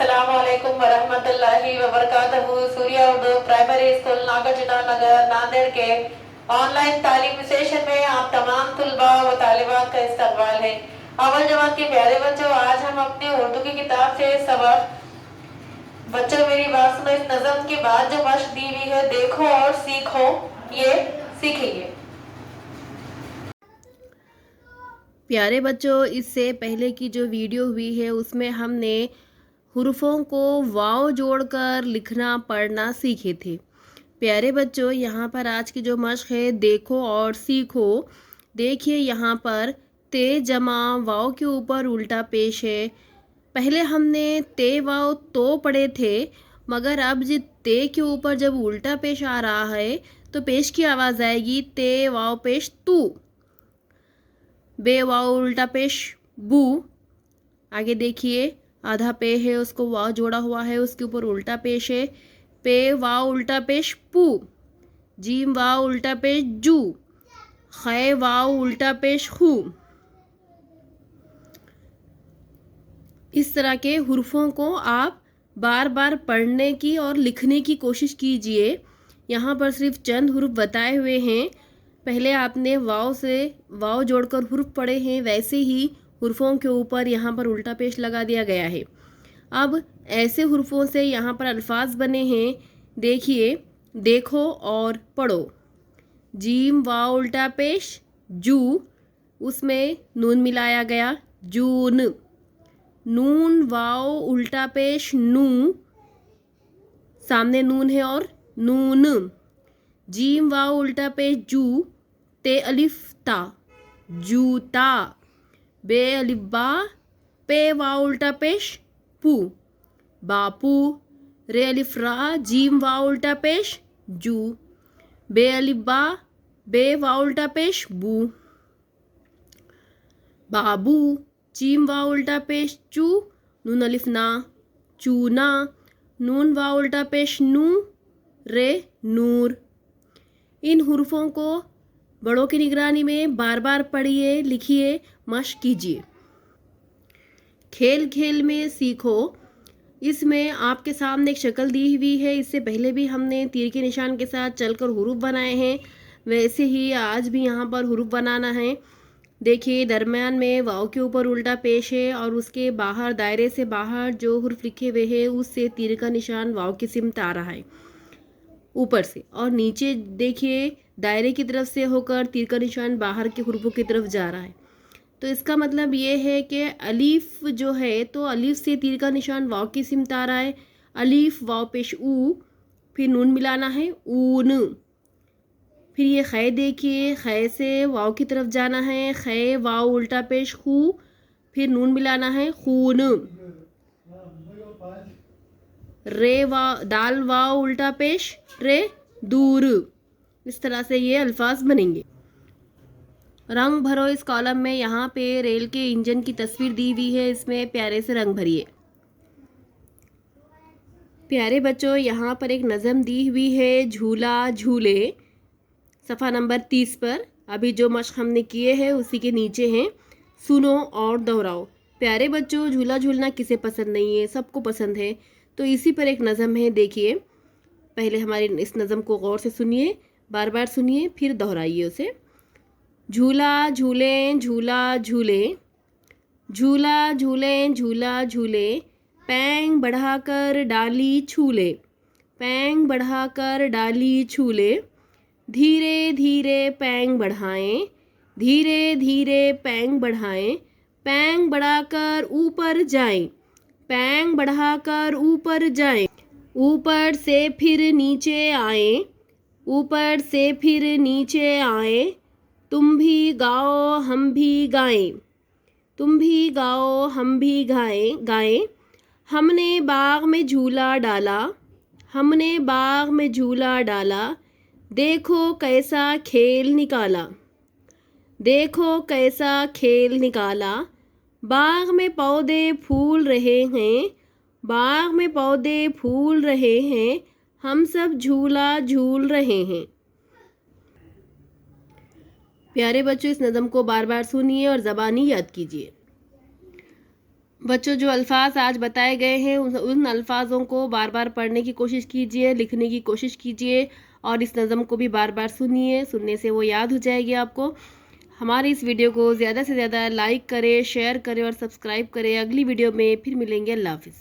अस्सलामुअलैकुम वरहमतुल्लाहि वबरकातुहू। Surya Urdu primary school Nagarjuna नगर नांदेड़ के ऑनलाइन तालीम सेशन में आप तमाम तुलबा व तालिबात का इस्तकबाल है। अव्वल जमात के प्यारे बच्चों, आज हम अपनी उर्दू की किताब से सबक बच्चों मेरी बात सुनो। इस नज़म के बाद जो मश्क दी हुई है, देखो और सीखो, ये सीखेंगे। प्यारे बच्चों, इससे पहले की जो वीडियो हुई है उसमें हमने हुर्फों को वाव जोड़कर लिखना पढ़ना सीखे थे। प्यारे बच्चों, यहाँ पर आज की जो मश्क है, देखो और सीखो। देखिए, यहाँ पर ते जमा वाव के ऊपर उल्टा पेश है। पहले हमने ते वाव तो पढ़े थे, मगर अब जो ते के ऊपर जब उल्टा पेश आ रहा है तो पेश की आवाज़ आएगी ते वाव पेश तू। बे वाव उल्टा पेश बू। आगे देखिए, आधा पे है, उसको वाव जोड़ा हुआ है, उसके ऊपर उल्टा पेश है। पे वाव उल्टा पेश पू। जीम वाव उल्टा पेश जू। खे वाव उल्टा पेश खू। इस तरह के हुर्फों को आप बार बार पढ़ने की और लिखने की कोशिश कीजिए। यहाँ पर सिर्फ चंद हुर्फ बताए हुए हैं। पहले आपने वाव से वाव जोड़कर हुर्फ पढ़े हैं, वैसे ही हुर्फों के ऊपर यहाँ पर उल्टा पेश लगा दिया गया है। अब ऐसे हुर्फों से यहाँ पर अल्फाज बने हैं। देखिए, देखो और पढ़ो। जीम वाव उल्टा पेश जू, उसमें नून मिलाया गया, जून। नून वाव उल्टा पेश नू, सामने नून है और नून। जीम वाव उल्टा पेश जू, ते अलिफ ता, जूता। बे अलिफ बा, पे वाव उल्टा पेश पू, बापू। रे अलिफ रा, जीम वाव उल्टा पेश जू। बे अलिफ बा, बे वाव उल्टा पेश बू, बाबू। चीम वाव उल्टा पेश चू, नून अलिफ ना, चूना। नून वाव उल्टा पेश नू, रे नूर। इन हुर्फों को बड़ों की निगरानी में बार बार पढ़िए, लिखिए, मश्क कीजिए। खेल खेल में सीखो। इसमें आपके सामने एक शक्ल दी हुई है। इससे पहले भी हमने तीर के निशान के साथ चलकर हुरूफ बनाए हैं, वैसे ही आज भी यहाँ पर हुरूफ बनाना है। देखिए, दरमियान में वाव के ऊपर उल्टा पेश है और उसके बाहर, दायरे से बाहर जो हुर्फ लिखे हुए हैं उससे तीर का निशान वाव की सिमत आ रहा है ऊपर से, और नीचे देखिए दायरे की तरफ से होकर तीर का निशान बाहर के हुर्फों की तरफ जा रहा है। तो इसका मतलब ये है कि अलीफ जो है, तो अलीफ से तीर का निशान वाव की सिमत आ रहा है। अलीफ वाव पेश ऊ, फिर नून मिलाना है, ऊन। फिर ये खे देखिए, खे से वाव की तरफ जाना है, खे वाव उल्टा पेश खू, फिर नून मिलाना है, खून। रे वाव, दाल वाव उल्टा पेश रे, दूर। इस तरह से ये अल्फाज बनेंगे। रंग भरो इस कॉलम में। यहाँ पे रेल के इंजन की तस्वीर दी हुई है, इसमें प्यारे से रंग भरिए। प्यारे बच्चों, यहाँ पर एक नज़म दी हुई है, झूला झूले, सफ़ा नंबर 30 पर। अभी जो मश्क हमने किए हैं उसी के नीचे हैं, सुनो और दोहराओ। प्यारे बच्चों, झूला झूलना किसे पसंद नहीं है, सबको पसंद है। तो इसी पर एक नज़म है, देखिए। पहले हमारी इस नज़म को गौर से सुनिए, बार बार सुनिए, फिर दोहराइए उसे। झूला झूले झूला झूले, झूला झूले झूला झूले, पैंग बढ़ाकर डाली छूले, पैंग बढ़ाकर डाली छूले। धीरे धीरे पैंग बढ़ाएं, धीरे धीरे पैंग बढ़ाएं, पैंग बढ़ाकर ऊपर जाएं, पैंग बढ़ाकर ऊपर जाएं। ऊपर से फिर नीचे आएं, ऊपर से फिर नीचे आएं। तुम भी गाओ हम भी गाएं, तुम भी गाओ हम भी गाएं गाएं। हमने बाग में झूला डाला, हमने बाग में झूला डाला, देखो कैसा खेल निकाला, देखो कैसा खेल निकाला। बाग में पौधे फूल रहे हैं, बाग में पौधे फूल रहे हैं, हम सब झूला झूल रहे हैं। प्यारे बच्चों, इस नज़म को बार बार सुनिए और ज़बानी याद कीजिए। बच्चों, जो अल्फाज आज बताए गए हैं उन अल्फाजों को बार बार पढ़ने की कोशिश कीजिए, लिखने की कोशिश कीजिए और इस नज़म को भी बार बार सुनिए। सुनने से वो याद हो जाएगी आपको। हमारी इस वीडियो को ज़्यादा से ज़्यादा लाइक करें, शेयर करें और सब्सक्राइब करें। अगली वीडियो में फिर मिलेंगे। अल्लाह हाफ़िज़।